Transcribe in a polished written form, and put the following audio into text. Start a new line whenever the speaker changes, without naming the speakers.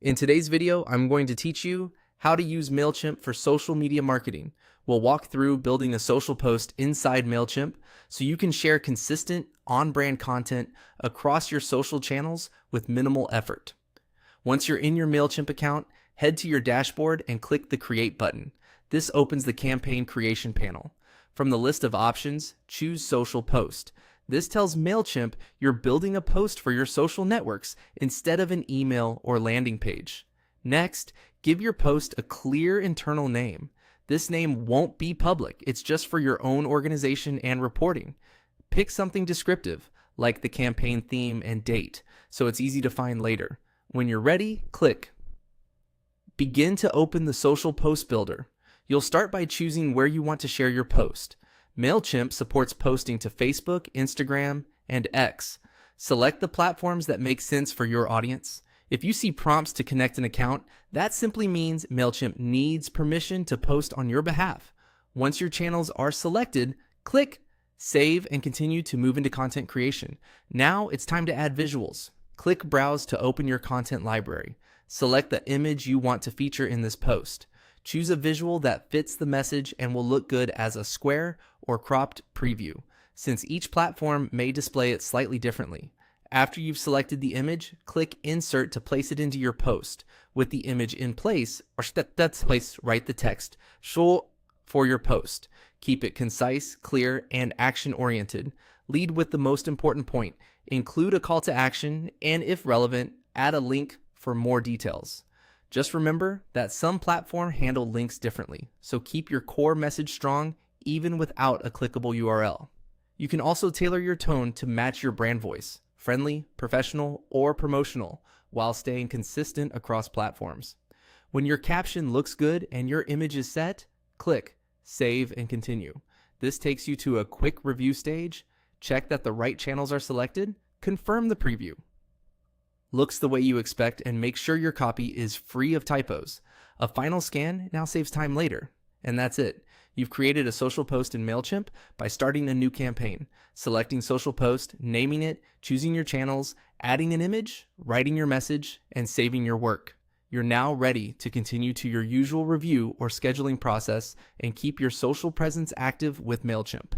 In today's video, I'm going to teach you how to use Mailchimp for social media marketing. We'll walk through building a social post inside Mailchimp so you can share consistent, on-brand content across your social channels with minimal effort. Once you're in your Mailchimp account, head to your dashboard and click the Create button. This opens the campaign creation panel. From the list of options, choose Social Post. This tells Mailchimp you're building a post for your social networks instead of an email or landing page. Next, give your post a clear internal name. This name won't be public, it's just for your own organization and reporting. Pick something descriptive, like the campaign theme and date, so it's easy to find later. When you're ready, click. Begin to open the Social Post Builder. You'll start by choosing where you want to share your post. Mailchimp supports posting to Facebook, Instagram, and X. Select the platforms that make sense for your audience. If you see prompts to connect an account, that simply means Mailchimp needs permission to post on your behalf. Once your channels are selected, click Save and continue to move into content creation. Now it's time to add visuals. Click Browse to open your content library. Select the image you want to feature in this post. Choose a visual that fits the message and will look good as a square or cropped preview, since each platform may display it slightly differently. After you've selected the image, click Insert to place it into your post. With the image in place, write the text "show" for your post. Keep it concise, clear, and action-oriented. Lead with the most important point. Include a call to action, and if relevant, add a link for more details. Just remember that some platforms handle links differently, so keep your core message strong even without a clickable URL. You can also tailor your tone to match your brand voice, friendly, professional, or promotional, while staying consistent across platforms. When your caption looks good and your image is set, click Save and Continue. This takes you to a quick review stage. Check that the right channels are selected, confirm the preview. Looks the way you expect, and make sure your copy is free of typos. A final scan now saves time later. And that's it. You've created a social post in Mailchimp by starting a new campaign, selecting social post, naming it, choosing your channels, adding an image, writing your message, and saving your work. You're now ready to continue to your usual review or scheduling process and keep your social presence active with Mailchimp.